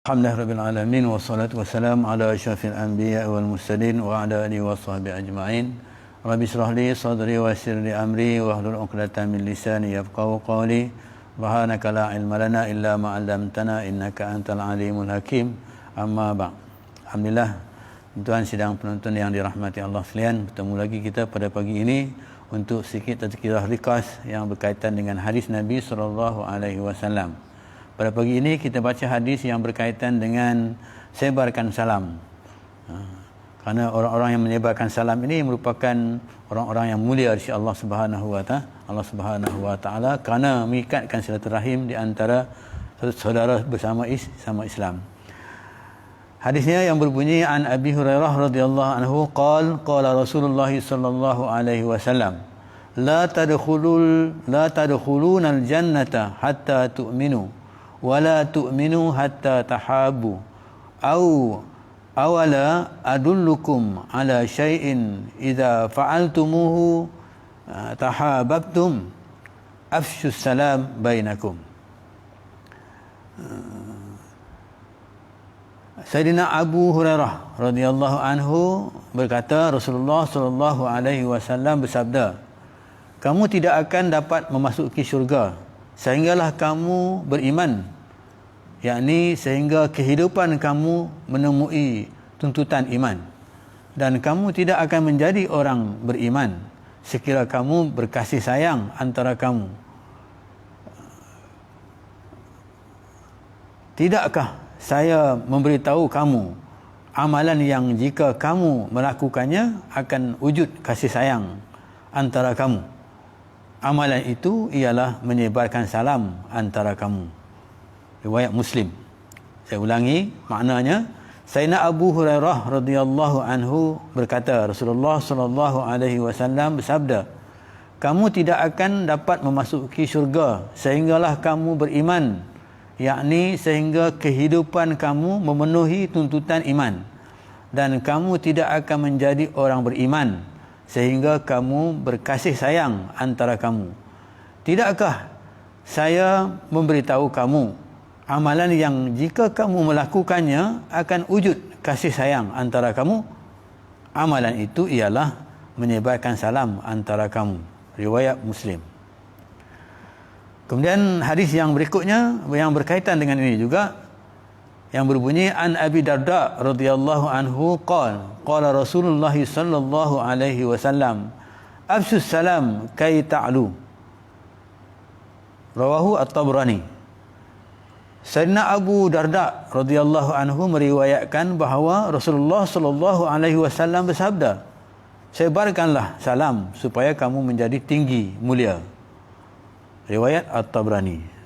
Alhamdulillahirabbil alamin wassalatu wassalamu ala asyrafil anbiya wal mursalin wa ala alihi washabbihi ajma'in. Rabbi shrah li sadri wa yassir li amri wahlul 'uqdatam min lisani yafqahu qawli. Subhanaka la ilma lana illa ma 'allamtana innaka antal alimul hakim. Amma ba'd. Alhamdulillah, tuan sidang penonton yang dirahmati Allah sekalian, bertemu lagi kita pada pagi ini untuk sedikit tazkirah rikas yang berkaitan dengan hadis Nabi sallallahu alaihi wasallam. Pada pagi ini kita baca hadis yang berkaitan dengan sebarkan salam. Kerana orang-orang yang menyebarkan salam ini merupakan orang-orang yang mulia di sisi Allah Subhanahu wa taala kerana mengikatkan silaturahim di antara saudara bersama Islam. Hadisnya yang berbunyi an Abi Hurairah radhiyallahu anhu qala Rasulullah sallallahu alaihi wasallam la tadkhulunal jannata hatta tu'minu wala tu'minu hatta tahabu awala adullukum ala syai'in idza fa'altumuhu tahabbtum afshus salam bainakum. Sayyidina Abu Hurairah radhiyallahu anhu berkata, Rasulullah sallallahu alaihi wasallam bersabda, kamu tidak akan dapat memasuki syurga sehinggalah kamu beriman, yakni sehingga kehidupan kamu menemui tuntutan iman, dan kamu tidak akan menjadi orang beriman sekiranya kamu berkasih sayang antara kamu. Tidakkah saya memberitahu kamu amalan yang jika kamu melakukannya akan wujud kasih sayang antara kamu? Amalan itu ialah menyebarkan salam antara kamu. Riwayat Muslim. Saya ulangi maknanya. Sayyidina Abu Hurairah radhiyallahu anhu berkata, Rasulullah sallallahu alaihi wasallam bersabda, kamu tidak akan dapat memasuki syurga sehinggalah kamu beriman, yakni sehingga kehidupan kamu memenuhi tuntutan iman, dan kamu tidak akan menjadi orang beriman sehingga kamu berkasih sayang antara kamu. Tidakkah saya memberitahu kamu amalan yang jika kamu melakukannya akan wujud kasih sayang antara kamu? Amalan itu ialah menyebarkan salam antara kamu. Riwayat Muslim. Kemudian hadis yang berikutnya yang berkaitan dengan ini juga, yang berbunyi an Abi Darda radhiyallahu anhu qala Rasulullah sallallahu alaihi wasallam afshus salam kay ta'lu. Rawahu At-Tabrani. Sayyidina Abu Darda radhiyallahu anhu meriwayatkan bahawa Rasulullah sallallahu alaihi wasallam bersabda, sebarkanlah salam supaya kamu menjadi tinggi mulia. Riwayat At-Tabrani.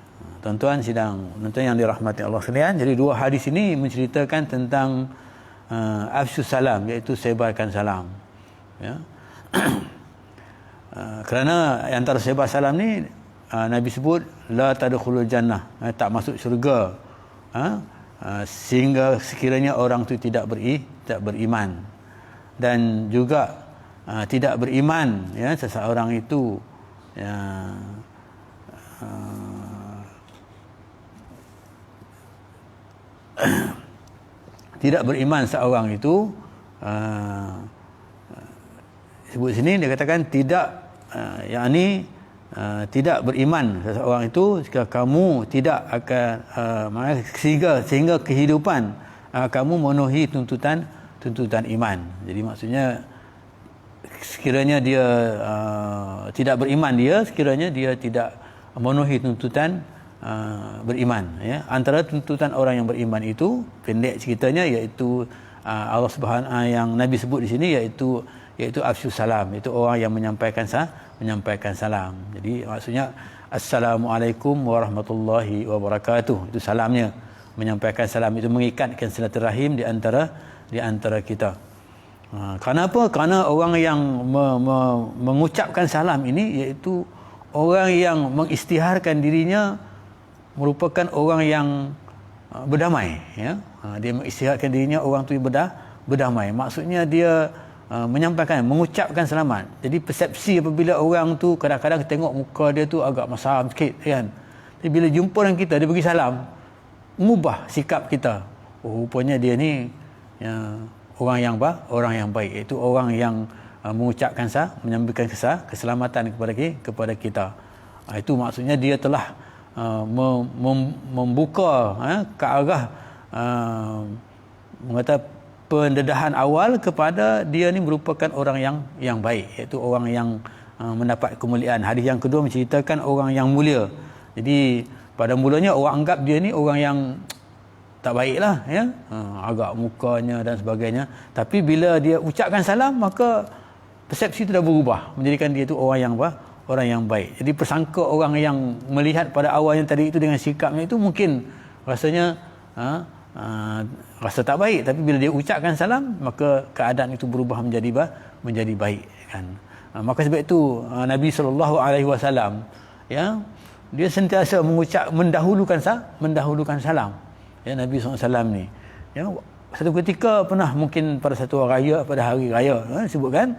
Tuan-tuan sidang penonton yang dirahmati Allah sekalian, jadi dua hadis ini menceritakan tentang afshus salam, iaitu sebarkan salam. Ya. Kerana antara sebar salam ni Nabi sebut la tadkhulul jannah, tak masuk syurga, sehingga sekiranya orang tu tidak beriman, dan juga tidak beriman, ya, seseorang itu tidak beriman seorang itu, sebut sini dia katakan tidak, yakni tidak beriman seseorang itu jika kamu tidak akan sehingga kehidupan kamu memenuhi tuntutan iman. Jadi maksudnya sekiranya dia tidak beriman, sekiranya dia tidak memenuhi tuntutan beriman, ya. Antara tuntutan orang yang beriman itu, pendek ceritanya, iaitu Allah Subhanahu yang Nabi sebut di sini, iaitu afshus salam, iaitu orang yang menyampaikan salam. Jadi maksudnya assalamualaikum warahmatullahi wabarakatuh, itu salamnya, menyampaikan salam itu mengikatkan silaturahim di antara kita. Kenapa? Kerana orang yang mengucapkan salam ini iaitu orang yang mengisytiharkan dirinya merupakan orang yang berdamai, ya. Dia mengisytiharkan dirinya orang tu berdamai. Maksudnya dia mengucapkan selamat. Jadi persepsi apabila orang tu kadang-kadang tengok muka dia tu agak masam sikit, kan. Jadi bila jumpa dengan kita, dia bagi salam, mengubah sikap kita. rupanya dia ni orang yang baik, iaitu orang yang mengucapkan menyampaikan keselamatan kepada kita. Itu maksudnya dia telah membuka ke arah mengata pendedahan awal kepada dia ni merupakan orang yang baik, iaitu orang yang mendapat kemuliaan. Hadis yang kedua menceritakan orang yang mulia. Jadi pada mulanya orang anggap dia ni orang yang tak baiklah, ya, agak mukanya dan sebagainya. Tapi bila dia ucapkan salam, maka persepsi itu dah berubah menjadikan dia tu orang yang baik. Jadi persangka orang yang melihat pada awalnya tadi itu dengan sikapnya itu mungkin rasanya rasa tak baik, tapi bila dia ucapkan salam, maka keadaan itu berubah menjadi baik, kan. Maka sebab itu Nabi SAW, ya, dia sentiasa mendahulukan salam. Ya, Nabi SAW ni, ya, satu ketika pernah mungkin pada satu raya, pada hari raya, sebutkan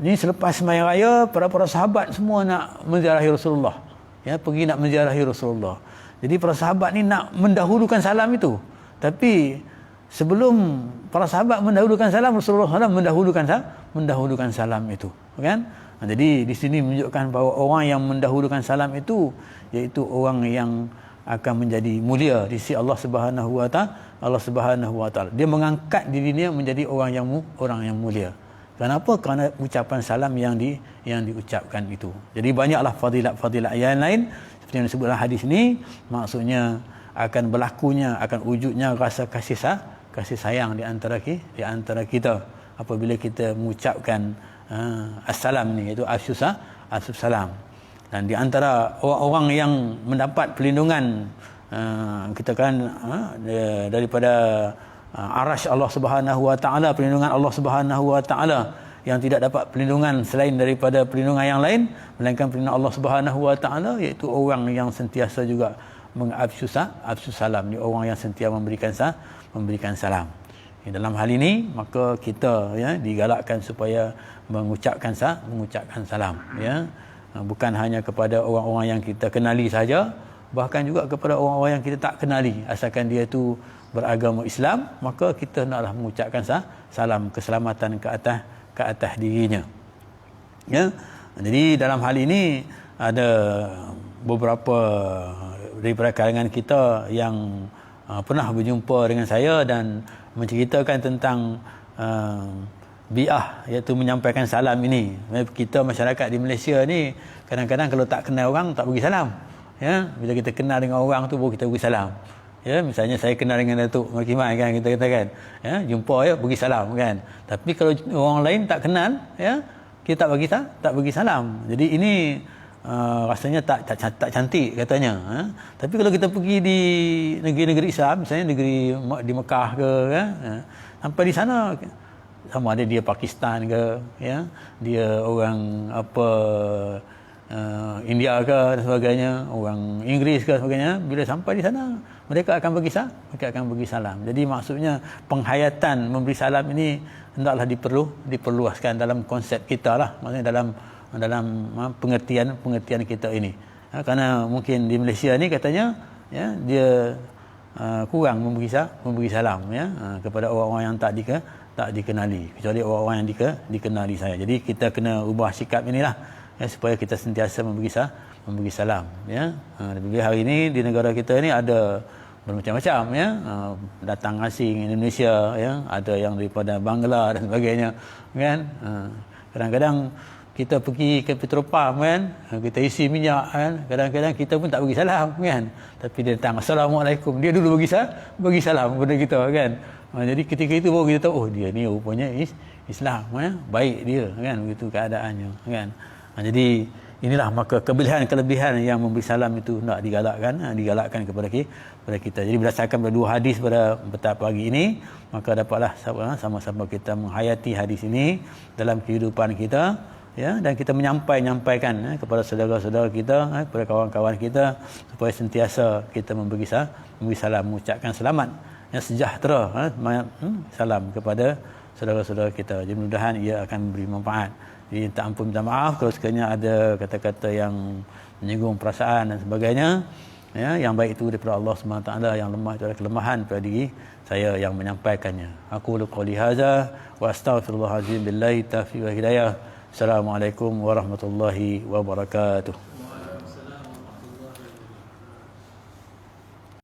ni selepas sembahyang raya, para sahabat semua nak menziarahi Rasulullah, ya, pergi nak menziarahi Rasulullah. Jadi para sahabat ni nak mendahulukan salam itu, tapi sebelum para sahabat mendahulukan salam, Rasulullah SAW mendahulukan salam itu, kan? Jadi di sini menunjukkan bahawa orang yang mendahulukan salam itu iaitu orang yang akan menjadi mulia di sisi Allah Subhanahu wa taala. Dia mengangkat dirinya menjadi orang yang mulia. Kenapa? Kerana ucapan salam yang diucapkan itu. Jadi banyaklah fadilat-fadilat yang lain seperti yang disebut dalam hadis ini, maksudnya akan berlakunya, akan wujudnya rasa kasih sayang di antara kita apabila kita mengucapkan assalam ni, iaitu afsyus salam. Dan di antara orang-orang yang mendapat perlindungan kita kan daripada arasy Allah Subhanahu wa taala, perlindungan Allah Subhanahu wa taala, yang tidak dapat perlindungan selain daripada perlindungan yang lain melainkan perlindungan Allah Subhanahu wa taala, iaitu orang yang sentiasa juga mengafsyus salam, ni orang yang sentiasa memberikan salam. Dalam hal ini maka kita, ya, digalakkan supaya mengucapkan salam, ya, bukan hanya kepada orang-orang yang kita kenali saja, bahkan juga kepada orang-orang yang kita tak kenali, asalkan dia itu beragama Islam, maka kita naklah mengucapkan salam keselamatan ke atas dirinya, ya. Jadi dalam hal ini ada beberapa daripada kalangan kita yang pernah berjumpa dengan saya dan menceritakan tentang bi'ah, iaitu menyampaikan salam ini. Kita masyarakat di Malaysia ni kadang-kadang kalau tak kenal orang tak bagi salam, ya. Bila kita kenal dengan orang tu baru kita bagi salam, ya. Misalnya saya kenal dengan Datuk Makiman, kan, kita katakan, ya, jumpa, ya, bagi salam, kan. Tapi kalau orang lain tak kenal, ya, kita tak bagi salam. Jadi ini rasanya tak cantik katanya, ha? Tapi kalau kita pergi di negeri-negeri Islam, misalnya negeri di Mekah ke, kan, sampai di sana sama ada dia Pakistan ke, ya, dia orang India ke dan sebagainya, orang Inggeris ke sebagainya, bila sampai di sana mereka akan bagi salam. Jadi maksudnya penghayatan memberi salam ini hendaklah diperluaskan dalam konsep kita lah, maksudnya dalam pengertian kita ini. Kerana mungkin di Malaysia ni katanya, ya, dia kurang memberi salam, ya, kepada orang-orang yang tak dikenali, kecuali orang-orang yang dikenali saya. Jadi kita kena ubah sikap inilah, ya, supaya kita sentiasa memberi salam, ya. Bila hari ini di negara kita ni ada bermacam-macam, ya, datang asing Indonesia, ya, ada yang daripada Bangla dan sebagainya, kan. Kadang-kadang kita pergi ke Petropam, kan, kita isi minyak, kan, kadang-kadang kita pun tak bagi salam, kan, tapi dia datang Assalamualaikum, dia dulu bagi salam kepada kita, kan. Jadi ketika itu baru kita tahu, oh, dia ni rupanya Islam, ya, baik dia, kan, begitu keadaannya, kan. Jadi inilah maka kelebihan yang memberi salam itu nak digalakkan kepada kita. Jadi berdasarkan pada dua hadis pada petang pagi ini, maka dapatlah sama-sama kita menghayati hadis ini dalam kehidupan kita, ya, dan kita menyampaikan, ya, kepada saudara-saudara kita, kepada kawan-kawan kita, supaya sentiasa kita memberi salam, mengucapkan selamat, ya, sejahtera, salam kepada saudara-saudara kita. Jadi mudah-mudahan ia akan memberi manfaat. Jadi tak ampun minta maaf kalau sekiranya ada kata-kata yang menyinggung perasaan dan sebagainya. Ya, yang baik itu daripada Allah Subhanahu taala, yang lemah itu adalah kelemahan pada diri saya yang menyampaikannya. Aku qouli hadza wa astaghfirullahal azim billahi taufiq wa hidayah. Assalamualaikum warahmatullahi wabarakatuh.